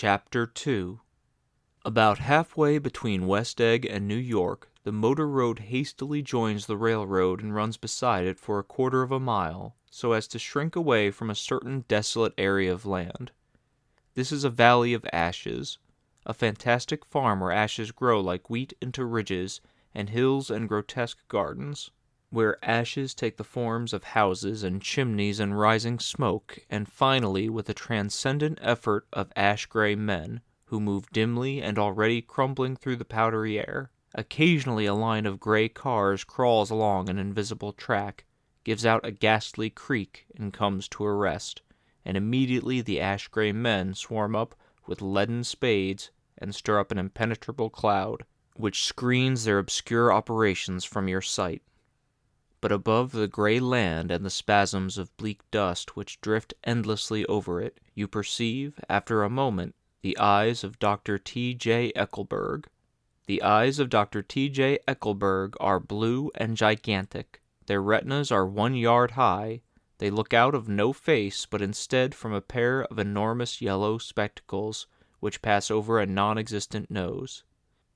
Chapter 2. About halfway between West Egg and New York, the motor road hastily joins the railroad and runs beside it for a quarter of a mile, so as to shrink away from a certain desolate area of land. This is a valley of ashes, a fantastic farm where ashes grow like wheat into ridges, and hills and grotesque gardens, where ashes take the forms of houses and chimneys and rising smoke, and finally with a transcendent effort of ash-gray men, who move dimly and already crumbling through the powdery air. Occasionally a line of gray cars crawls along an invisible track, gives out a ghastly creak, and comes to a rest, and immediately the ash-gray men swarm up with leaden spades and stir up an impenetrable cloud, which screens their obscure operations from your sight. But above the gray land and the spasms of bleak dust which drift endlessly over it, you perceive, after a moment, the eyes of Dr. T.J. Eckelberg. The eyes of Dr. T.J. Eckelberg are blue and gigantic. Their retinas are 1 yard high. They look out of no face, but instead from a pair of enormous yellow spectacles, which pass over a non-existent nose.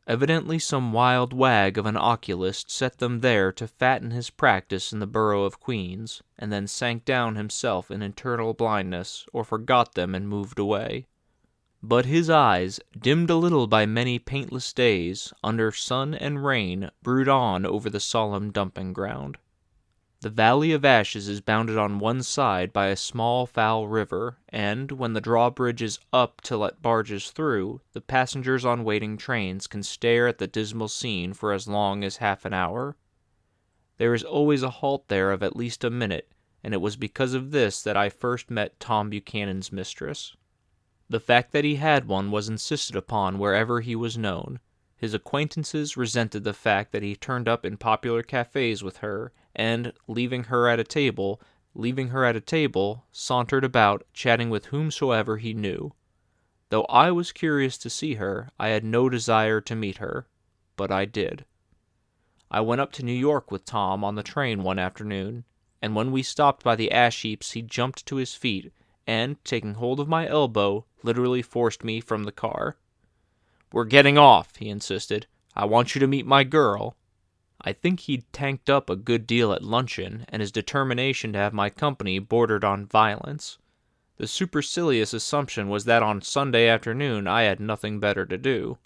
Evidently some wild wag of an oculist set them there to fatten his practice in the borough of Queens, and then sank down himself in eternal blindness, or forgot them and moved away. But his eyes, dimmed a little by many paintless days, under sun and rain, brood on over the solemn dumping ground. The Valley of Ashes is bounded on one side by a small foul river, and, when the drawbridge is up to let barges through, the passengers on waiting trains can stare at the dismal scene for as long as half an hour. There is always a halt there of at least a minute, and it was because of this that I first met Tom Buchanan's mistress. The fact that he had one was insisted upon wherever he was known. His acquaintances resented the fact that he turned up in popular cafes with her, and, leaving her at a table, sauntered about, chatting with whomsoever he knew. Though I was curious to see her, I had no desire to meet her, but I did. I went up to New York with Tom on the train one afternoon, and when we stopped by the ash heaps he jumped to his feet, and, taking hold of my elbow, literally forced me from the car. "We're getting off," he insisted. "I want you to meet my girl." I think he'd tanked up a good deal at luncheon, and his determination to have my company bordered on violence. The supercilious assumption was that on Sunday afternoon I had nothing better to do.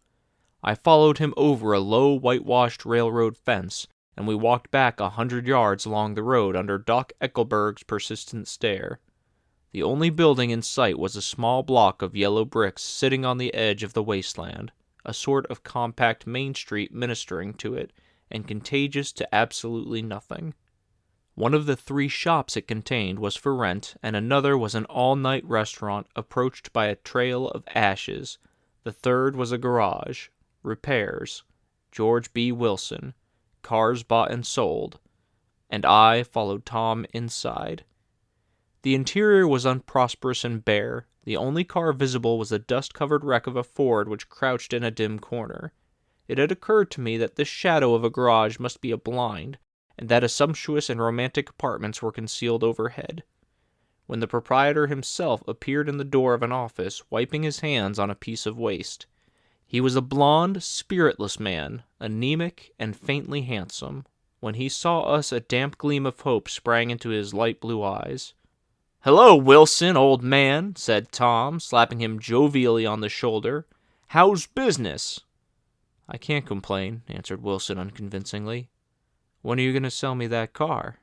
I followed him over a low whitewashed railroad fence, and we walked back 100 yards along the road under Doc Eckelberg's persistent stare. The only building in sight was a small block of yellow bricks sitting on the edge of the wasteland, a sort of compact Main Street ministering to it, and contagious to absolutely nothing. One of the 3 shops it contained was for rent, and another was an all-night restaurant approached by a trail of ashes. The third was a garage. Repairs. George B. Wilson. Cars bought and sold. And I followed Tom inside. The interior was unprosperous and bare. The only car visible was the dust-covered wreck of a Ford which crouched in a dim corner. It had occurred to me that this shadow of a garage must be a blind, and that sumptuous and romantic apartments were concealed overhead. When the proprietor himself appeared in the door of an office, wiping his hands on a piece of waste. He was a blond, spiritless man, anemic and faintly handsome. When he saw us, a damp gleam of hope sprang into his light blue eyes. "Hello, Wilson, old man," said Tom, slapping him jovially on the shoulder. "How's business?" "I can't complain," answered Wilson unconvincingly. "When are you going to sell me that car?"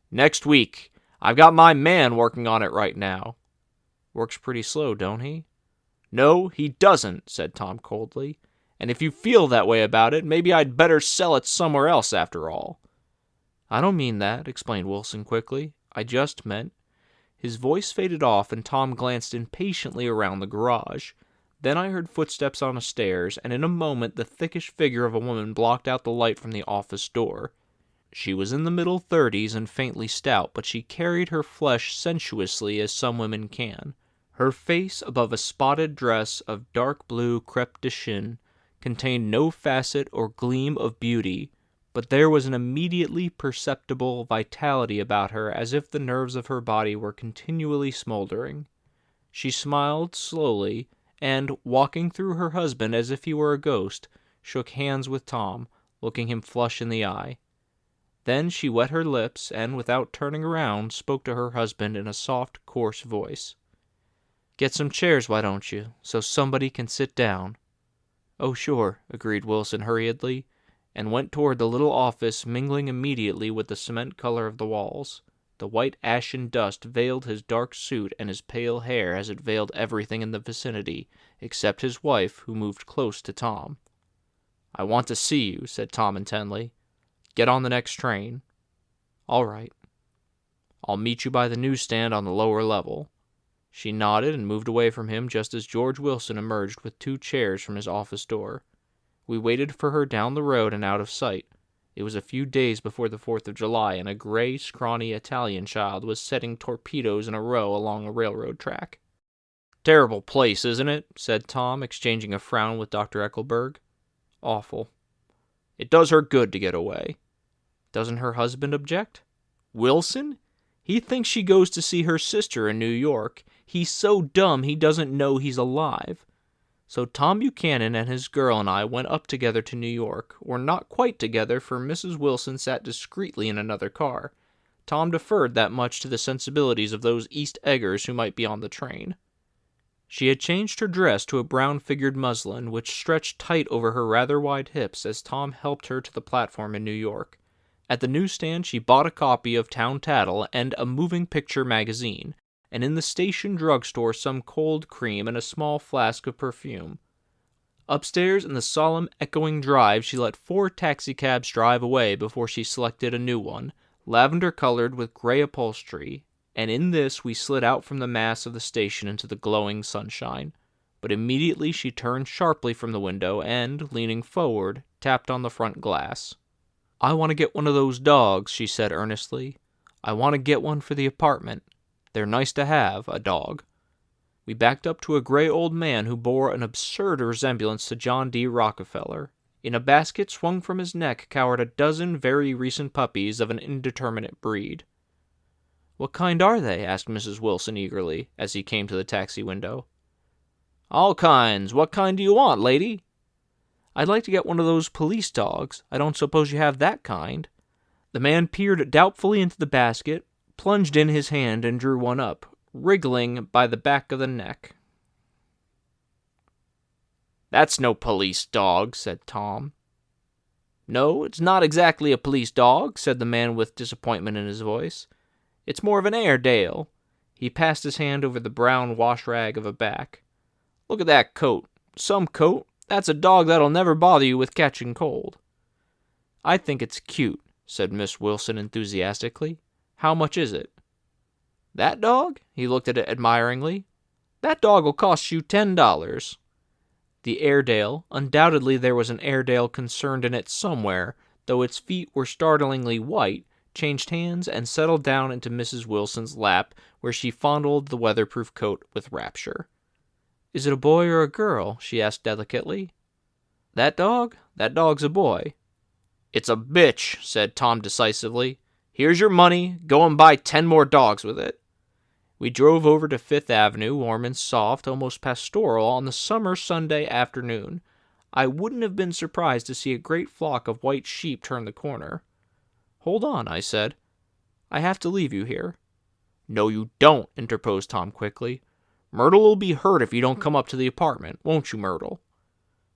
"Next week. I've got my man working on it right now." "Works pretty slow, don't he?" "No, he doesn't," said Tom coldly. "And if you feel that way about it, maybe I'd better sell it somewhere else after all." "I don't mean that," explained Wilson quickly. "I just meant—" His voice faded off, and Tom glanced impatiently around the garage. Then I heard footsteps on the stairs, and in a moment the thickish figure of a woman blocked out the light from the office door. She was in the middle 30s and faintly stout, but she carried her flesh sensuously as some women can. Her face, above a spotted dress of dark blue crêpe de chine, contained no facet or gleam of beauty, but there was an immediately perceptible vitality about her, as if the nerves of her body were continually smoldering. She smiled slowly, and, walking through her husband as if he were a ghost, shook hands with Tom, looking him flush in the eye. Then she wet her lips and, without turning around, spoke to her husband in a soft, coarse voice. "Get some chairs, why don't you, so somebody can sit down?" "Oh, sure," agreed Wilson hurriedly, and went toward the little office, mingling immediately with the cement color of the walls. The white ashen dust veiled his dark suit and his pale hair as it veiled everything in the vicinity, except his wife, who moved close to Tom. "I want to see you," said Tom intently. "Get on the next train." "All right." "I'll meet you by the newsstand on the lower level." She nodded and moved away from him just as George Wilson emerged with 2 chairs from his office door. We waited for her down the road and out of sight. It was a few days before the 4th of July, and a gray, scrawny Italian child was setting torpedoes in a row along a railroad track. "Terrible place, isn't it?" said Tom, exchanging a frown with Dr. Eckelberg. "Awful." "It does her good to get away." "Doesn't her husband object?" "Wilson? He thinks she goes to see her sister in New York. He's so dumb he doesn't know he's alive. So Tom Buchanan and his girl and I went up together to New York, or not quite together, for Mrs. Wilson sat discreetly in another car. Tom deferred that much to the sensibilities of those East Eggers who might be on the train. She had changed her dress to a brown-figured muslin, which stretched tight over her rather wide hips as Tom helped her to the platform in New York. At the newsstand she bought a copy of Town Tattle and a moving picture magazine, and in the station drugstore some cold cream and a small flask of perfume. Upstairs in the solemn, echoing drive she let 4 taxicabs drive away before she selected a new one, lavender-colored with gray upholstery, and in this we slid out from the mass of the station into the glowing sunshine. But immediately she turned sharply from the window and, leaning forward, tapped on the front glass. "I want to get one of those dogs," she said earnestly. "I want to get one for the apartment. They're nice to have, a dog." We backed up to a gray old man who bore an absurd resemblance to John D. Rockefeller. In a basket swung from his neck cowered a dozen very recent puppies of an indeterminate breed. "What kind are they?" asked Mrs. Wilson eagerly, as he came to the taxi window. "All kinds. What kind do you want, lady?" "I'd like to get one of those police dogs. I don't suppose you have that kind." The man peered doubtfully into the basket, plunged in his hand, and drew one up, wriggling by the back of the neck. "That's no police dog," said Tom. "No, it's not exactly a police dog," said the man with disappointment in his voice. "It's more of an Airedale." He passed his hand over the brown wash rag of a back. "Look at that coat. Some coat. That's a dog that'll never bother you with catching cold." "I think it's cute," said Miss Wilson enthusiastically. "How much is it?" "That dog?" He looked at it admiringly. "That dog will cost you $10. The Airedale, undoubtedly there was an Airedale concerned in it somewhere, though its feet were startlingly white, changed hands and settled down into Mrs. Wilson's lap, where she fondled the weatherproof coat with rapture. "Is it a boy or a girl?" she asked delicately. That dog's a boy." "It's a bitch," said Tom decisively. "Here's your money. Go and buy 10 more dogs with it." We drove over to Fifth Avenue, warm and soft, almost pastoral, on the summer Sunday afternoon. I wouldn't have been surprised to see a great flock of white sheep turn the corner. "Hold on," I said. "I have to leave you here." "No, you don't," interposed Tom quickly. "Myrtle will be hurt if you don't come up to the apartment, won't you, Myrtle?"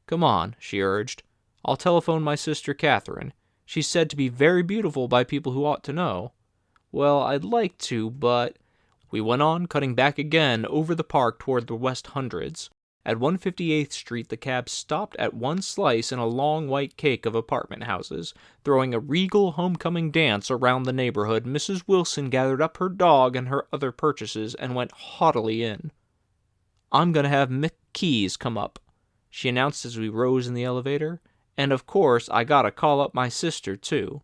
"Come on," she urged. "I'll telephone my sister Catherine. She's said to be very beautiful by people who ought to know." "Well, I'd like to, but—" We went on, cutting back again over the park toward the West Hundreds. At 158th Street, the cab stopped at one slice in a long white cake of apartment houses. Throwing a regal homecoming dance around the neighborhood, Mrs. Wilson gathered up her dog and her other purchases and went haughtily in. "I'm going to have Mick Keys come up," she announced as we rose in the elevator. "And of course, I got to call up my sister, too."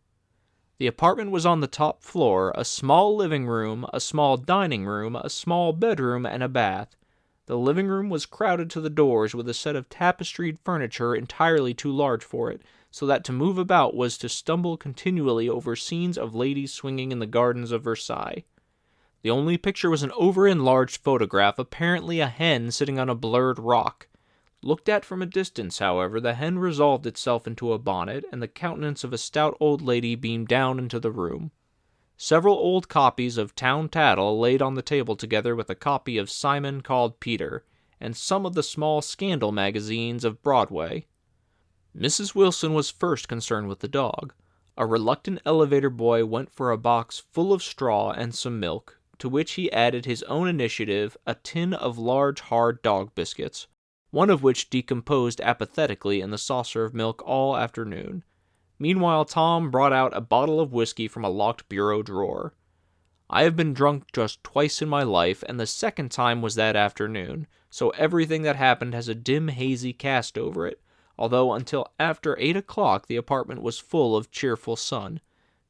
The apartment was on the top floor, a small living room, a small dining room, a small bedroom, and a bath. The living room was crowded to the doors with a set of tapestried furniture entirely too large for it, so that to move about was to stumble continually over scenes of ladies swinging in the gardens of Versailles. The only picture was an over-enlarged photograph, apparently a hen sitting on a blurred rock. Looked at from a distance, however, the hen resolved itself into a bonnet, and the countenance of a stout old lady beamed down into the room. Several old copies of Town Tattle laid on the table together with a copy of Simon Called Peter, and some of the small scandal magazines of Broadway. Mrs. Wilson was first concerned with the dog. A reluctant elevator boy went for a box full of straw and some milk, to which he added his own initiative, a tin of large hard dog biscuits, one of which decomposed apathetically in the saucer of milk all afternoon. Meanwhile, Tom brought out a bottle of whiskey from a locked bureau drawer. I have been drunk just twice in my life, and the second time was that afternoon, so everything that happened has a dim, hazy cast over it, although until after 8 o'clock the apartment was full of cheerful sun.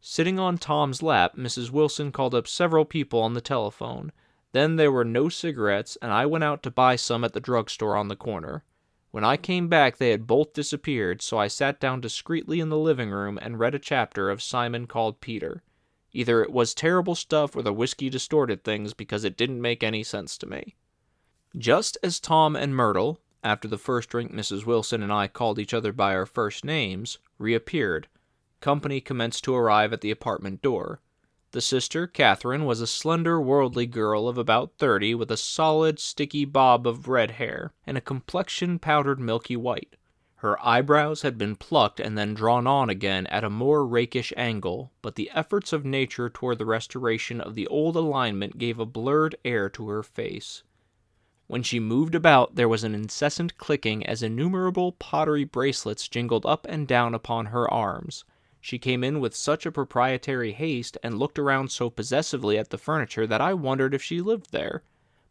Sitting on Tom's lap, Mrs. Wilson called up several people on the telephone. Then there were no cigarettes, and I went out to buy some at the drugstore on the corner. When I came back, they had both disappeared, so I sat down discreetly in the living room and read a chapter of Simon Called Peter. Either it was terrible stuff or the whiskey distorted things because it didn't make any sense to me. Just as Tom and Myrtle, after the first drink Mrs. Wilson and I called each other by our first names, reappeared, company commenced to arrive at the apartment door. The sister, Catherine, was a slender, worldly girl of about 30 with a solid, sticky bob of red hair and a complexion powdered milky white. Her eyebrows had been plucked and then drawn on again at a more rakish angle, but the efforts of nature toward the restoration of the old alignment gave a blurred air to her face. When she moved about, there was an incessant clicking as innumerable pottery bracelets jingled up and down upon her arms. She came in with such a proprietary haste and looked around so possessively at the furniture that I wondered if she lived there.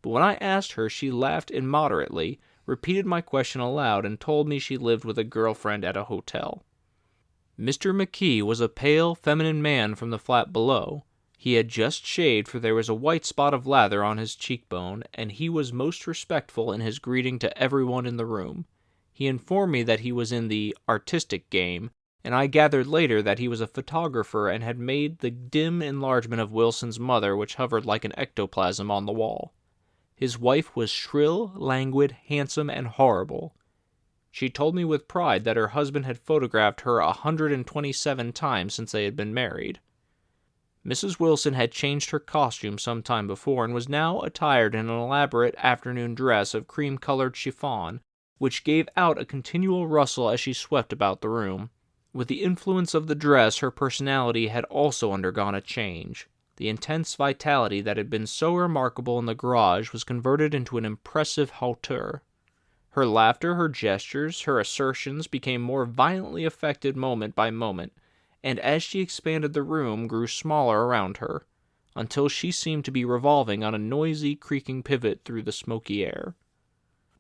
But when I asked her, she laughed immoderately, repeated my question aloud, and told me she lived with a girlfriend at a hotel. Mr. McKee was a pale, feminine man from the flat below. He had just shaved, for there was a white spot of lather on his cheekbone, and he was most respectful in his greeting to everyone in the room. He informed me that he was in the artistic game, and I gathered later that he was a photographer and had made the dim enlargement of Wilson's mother which hovered like an ectoplasm on the wall. His wife was shrill, languid, handsome, and horrible. She told me with pride that her husband had photographed her 127 times since they had been married. Mrs. Wilson had changed her costume some time before and was now attired in an elaborate afternoon dress of cream-colored chiffon, which gave out a continual rustle as she swept about the room. With the influence of the dress, her personality had also undergone a change. The intense vitality that had been so remarkable in the garage was converted into an impressive hauteur. Her laughter, her gestures, her assertions became more violently affected moment by moment, and as she expanded the room grew smaller around her, until she seemed to be revolving on a noisy, creaking pivot through the smoky air.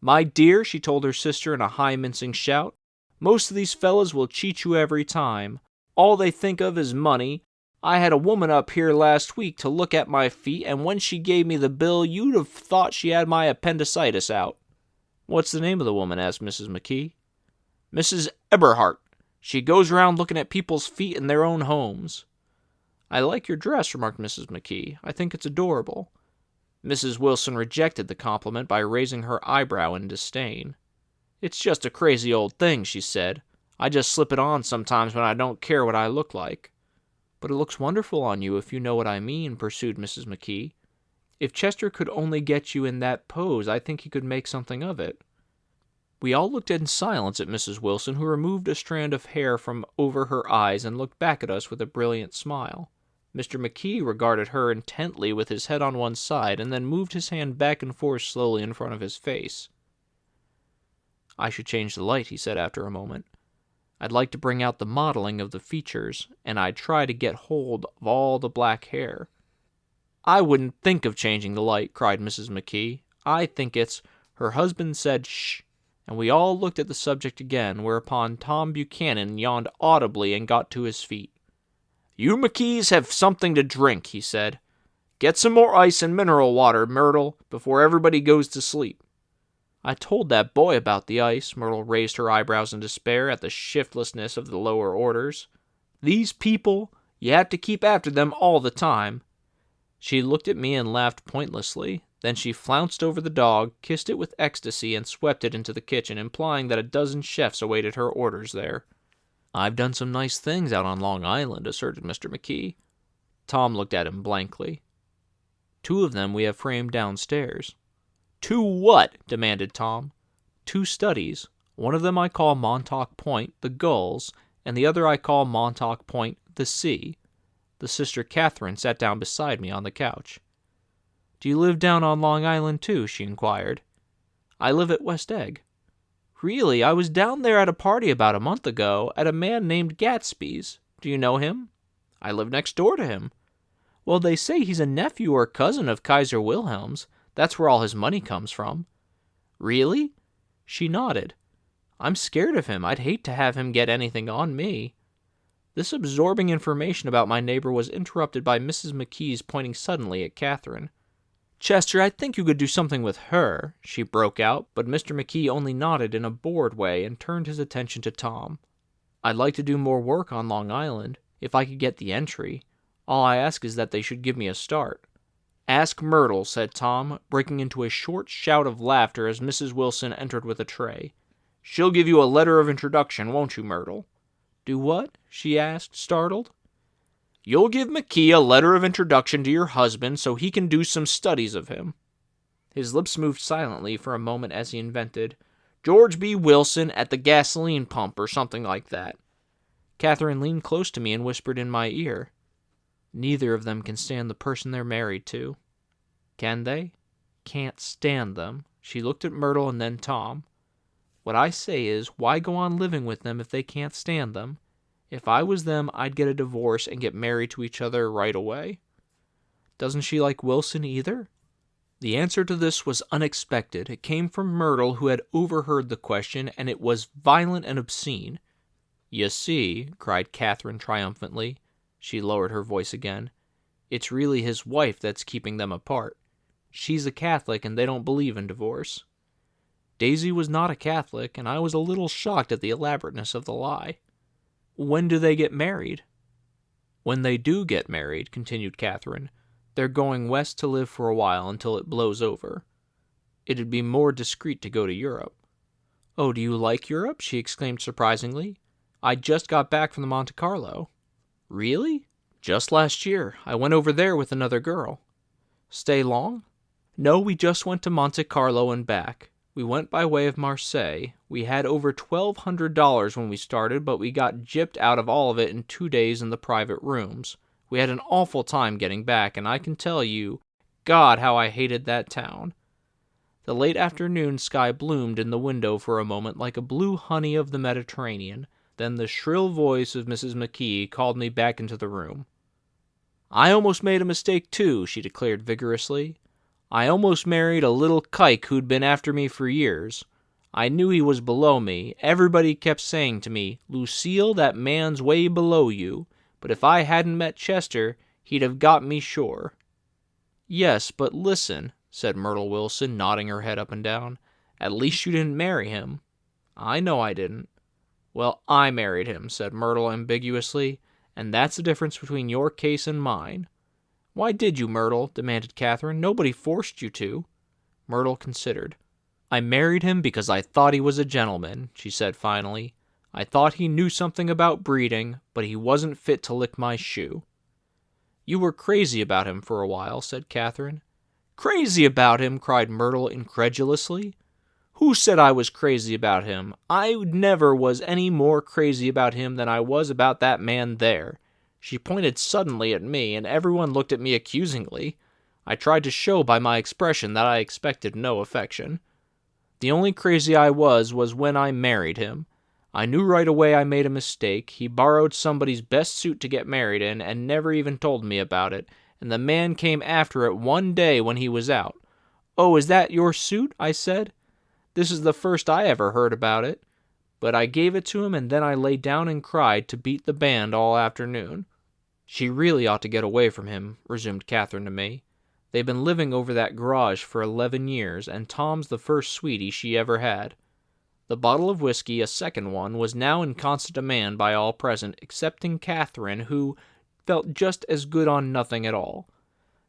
"My dear," she told her sister in a high mincing shout, "most of these fellas will cheat you every time. All they think of is money. I had a woman up here last week to look at my feet, and when she gave me the bill, you'd have thought she had my appendicitis out." "What's the name of the woman?" asked Mrs. McKee. "Mrs. Eberhart. She goes around looking at people's feet in their own homes." "I like your dress," remarked Mrs. McKee. "I think it's adorable." Mrs. Wilson rejected the compliment by raising her eyebrow in disdain. "It's just a crazy old thing," she said. "I just slip it on sometimes when I don't care what I look like." "But it looks wonderful on you, if you know what I mean," pursued Mrs. McKee. "If Chester could only get you in that pose, I think he could make something of it." We all looked in silence at Mrs. Wilson, who removed a strand of hair from over her eyes and looked back at us with a brilliant smile. Mr. McKee regarded her intently with his head on one side, and then moved his hand back and forth slowly in front of his face. "I should change the light," he said after a moment. "I'd like to bring out the modeling of the features, and I'd try to get hold of all the black hair." "I wouldn't think of changing the light," cried Mrs. McKee. "I think it's—" Her husband said, "Shh," and we all looked at the subject again, whereupon Tom Buchanan yawned audibly and got to his feet. "You McKees have something to drink," he said. "Get some more ice and mineral water, Myrtle, before everybody goes to sleep." "I told that boy about the ice." Myrtle raised her eyebrows in despair at the shiftlessness of the lower orders. "These people, you have to keep after them all the time." She looked at me and laughed pointlessly. Then she flounced over the dog, kissed it with ecstasy, and swept it into the kitchen, implying that a dozen chefs awaited her orders there. "I've done some nice things out on Long Island," asserted Mr. McKee. Tom looked at him blankly. "2 of them we have framed downstairs." "2 what?" demanded Tom. "2 studies. One of them I call Montauk Point, the Gulls, and the other I call Montauk Point, the Sea." The sister Catherine sat down beside me on the couch. "Do you live down on Long Island, too?" she inquired. "I live at West Egg." "Really? I was down there at a party about a month ago, at a man named Gatsby's. Do you know him?" "I live next door to him." "Well, they say he's a nephew or cousin of Kaiser Wilhelm's. That's where all his money comes from." "Really?" She nodded. "I'm scared of him. I'd hate to have him get anything on me." This absorbing information about my neighbor was interrupted by Mrs. McKee's pointing suddenly at Catherine. "Chester, I think you could do something with her," she broke out, but Mr. McKee only nodded in a bored way and turned his attention to Tom. "I'd like to do more work on Long Island, if I could get the entry. All I ask is that they should give me a start." "Ask Myrtle," said Tom, breaking into a short shout of laughter as Mrs. Wilson entered with a tray. "She'll give you a letter of introduction, won't you, Myrtle?" "Do what?" she asked, startled. "You'll give McKee a letter of introduction to your husband so he can do some studies of him." His lips moved silently for a moment as he invented, "George B. Wilson at the gasoline pump," or something like that. Catherine leaned close to me and whispered in my ear, "Neither of them can stand the person they're married to." "Can they?" "Can't stand them." She looked at Myrtle and then Tom. "What I say is, why go on living with them if they can't stand them? If I was them, I'd get a divorce and get married to each other right away." "Doesn't she like Wilson either?" The answer to this was unexpected. It came from Myrtle, who had overheard the question, and it was violent and obscene. "You see," cried Catherine triumphantly. She lowered her voice again. "It's really his wife that's keeping them apart. She's a Catholic, and they don't believe in divorce." Daisy was not a Catholic, and I was a little shocked at the elaborateness of the lie. "When do they get married?" "When they do get married," continued Catherine, "they're going west to live for a while until it blows over. It'd be more discreet to go to Europe." "Oh, do you like Europe?" she exclaimed surprisingly. "I just got back from the Monte Carlo." "Really?" "Just last year. I went over there with another girl." "Stay long?" "No, we just went to Monte Carlo and back. We went by way of Marseille. We had over $1,200 when we started, but we got gypped out of all of it in 2 days in the private rooms. We had an awful time getting back, and I can tell you, God, how I hated that town." The late afternoon sky bloomed in the window for a moment like a blue honey of the Mediterranean. Then the shrill voice of Mrs. McKee called me back into the room. "I almost made a mistake, too," she declared vigorously. "I almost married a little kike who'd been after me for years. I knew he was below me. Everybody kept saying to me, 'Lucille, that man's way below you.' But if I hadn't met Chester, he'd have got me sure." "Yes, but listen," said Myrtle Wilson, nodding her head up and down. "At least you didn't marry him." "I know I didn't." "Well, I married him," said Myrtle ambiguously, "and that's the difference between your case and mine." "Why did you, Myrtle?" demanded Catherine. "Nobody forced you to." Myrtle considered. "I married him because I thought he was a gentleman," she said finally. "I thought he knew something about breeding, but he wasn't fit to lick my shoe." "You were crazy about him for a while," said Catherine. "Crazy about him?" cried Myrtle incredulously. "Who said I was crazy about him? I never was any more crazy about him than I was about that man there." She pointed suddenly at me, and everyone looked at me accusingly. I tried to show by my expression that I expected no affection. "The only crazy I was when I married him. I knew right away I made a mistake. He borrowed somebody's best suit to get married in, and never even told me about it, and the man came after it one day when he was out. 'Oh, is that your suit?' I said. This is the first I ever heard about it. But I gave it to him, and then I lay down and cried to beat the band all afternoon." "She really ought to get away from him," resumed Catherine to me. "They've been living over that garage for 11 years, and Tom's the first sweetie she ever had." The bottle of whiskey, a second one, was now in constant demand by all present, excepting Catherine, who felt just as good on nothing at all.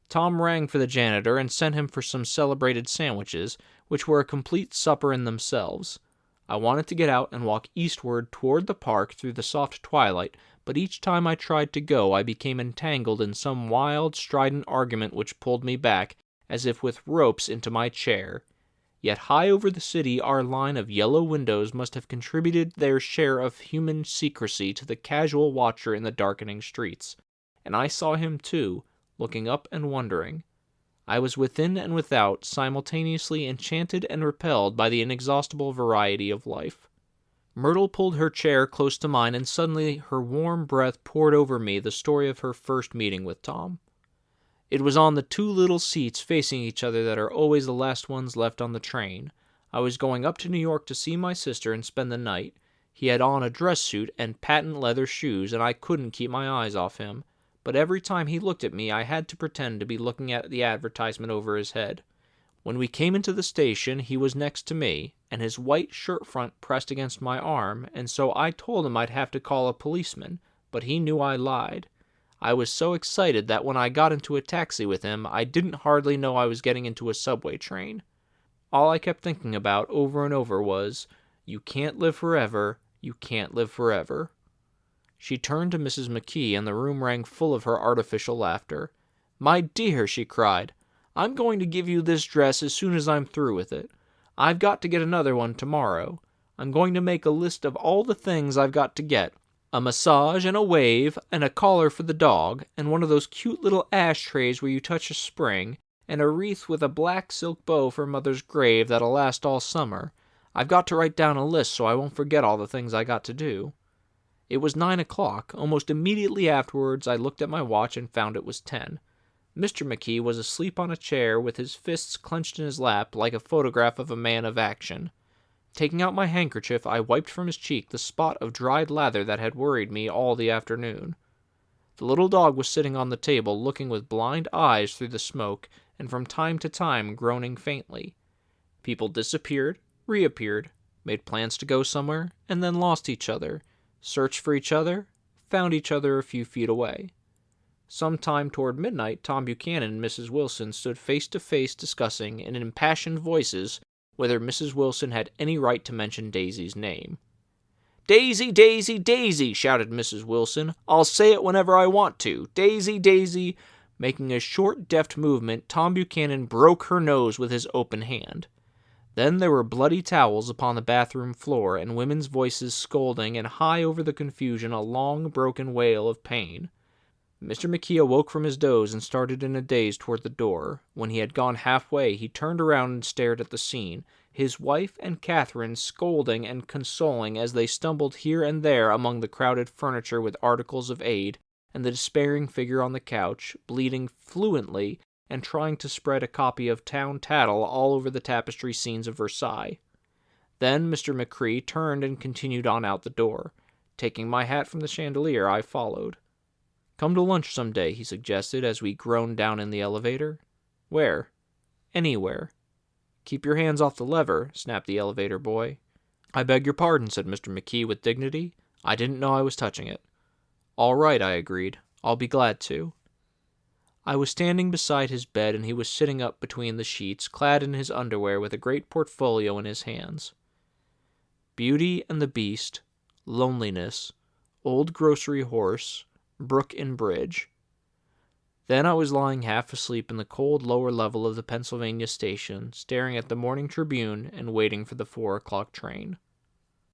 Tom rang for the janitor and sent him for some celebrated sandwiches, which were a complete supper in themselves. I wanted to get out and walk eastward toward the park through the soft twilight, but each time I tried to go I became entangled in some wild, strident argument which pulled me back, as if with ropes, into my chair. Yet high over the city our line of yellow windows must have contributed their share of human secrecy to the casual watcher in the darkening streets, and I saw him too, looking up and wondering. I was within and without, simultaneously enchanted and repelled by the inexhaustible variety of life. Myrtle pulled her chair close to mine, and suddenly her warm breath poured over me the story of her first meeting with Tom. It was on the two little seats facing each other that are always the last ones left on the train. I was going up to New York to see my sister and spend the night. He had on a dress suit and patent leather shoes, and I couldn't keep my eyes off him. But every time he looked at me, I had to pretend to be looking at the advertisement over his head. When we came into the station, he was next to me, and his white shirt front pressed against my arm, and so I told him I'd have to call a policeman, but he knew I lied. I was so excited that when I got into a taxi with him, I didn't hardly know I was getting into a subway train. All I kept thinking about over and over was, "You can't live forever, you can't live forever." She turned to Mrs. McKee, and the room rang full of her artificial laughter. "My dear," she cried, "I'm going to give you this dress as soon as I'm through with it. I've got to get another one tomorrow. I'm going to make a list of all the things I've got to get. A massage and a wave and a collar for the dog, and one of those cute little ashtrays where you touch a spring, and a wreath with a black silk bow for Mother's grave that'll last all summer. I've got to write down a list so I won't forget all the things I got to do." It was 9 o'clock. Almost immediately afterwards I looked at my watch and found it was 10. Mr. McKee was asleep on a chair with his fists clenched in his lap like a photograph of a man of action. Taking out my handkerchief, I wiped from his cheek the spot of dried lather that had worried me all the afternoon. The little dog was sitting on the table, looking with blind eyes through the smoke, and from time to time groaning faintly. People disappeared, reappeared, made plans to go somewhere, and then lost each other, searched for each other, found each other a few feet away. Sometime toward midnight, Tom Buchanan and Mrs. Wilson stood face to face discussing, in impassioned voices, whether Mrs. Wilson had any right to mention Daisy's name. "Daisy, Daisy, Daisy!" shouted Mrs. Wilson. "I'll say it whenever I want to. Daisy, Daisy!" Making a short, deft movement, Tom Buchanan broke her nose with his open hand. Then there were bloody towels upon the bathroom floor, and women's voices scolding, and high over the confusion a long, broken wail of pain. Mr. McKee awoke from his doze and started in a daze toward the door. When he had gone halfway, he turned around and stared at the scene, his wife and Catherine scolding and consoling as they stumbled here and there among the crowded furniture with articles of aid, and the despairing figure on the couch, bleeding fluently and trying to spread a copy of Town Tattle all over the tapestry scenes of Versailles. Then Mr. McCree turned and continued on out the door. Taking my hat from the chandelier, I followed. "Come to lunch some day," he suggested as we groaned down in the elevator. "Where?" "Anywhere." "Keep your hands off the lever," snapped the elevator boy. "I beg your pardon," said Mr. McKee with dignity. "I didn't know I was touching it." "All right," I agreed. "I'll be glad to." I was standing beside his bed, and he was sitting up between the sheets, clad in his underwear with a great portfolio in his hands. Beauty and the Beast, Loneliness, Old Grocery Horse, Brook and Bridge. Then I was lying half asleep in the cold lower level of the Pennsylvania station, staring at the Morning Tribune and waiting for the 4 o'clock train.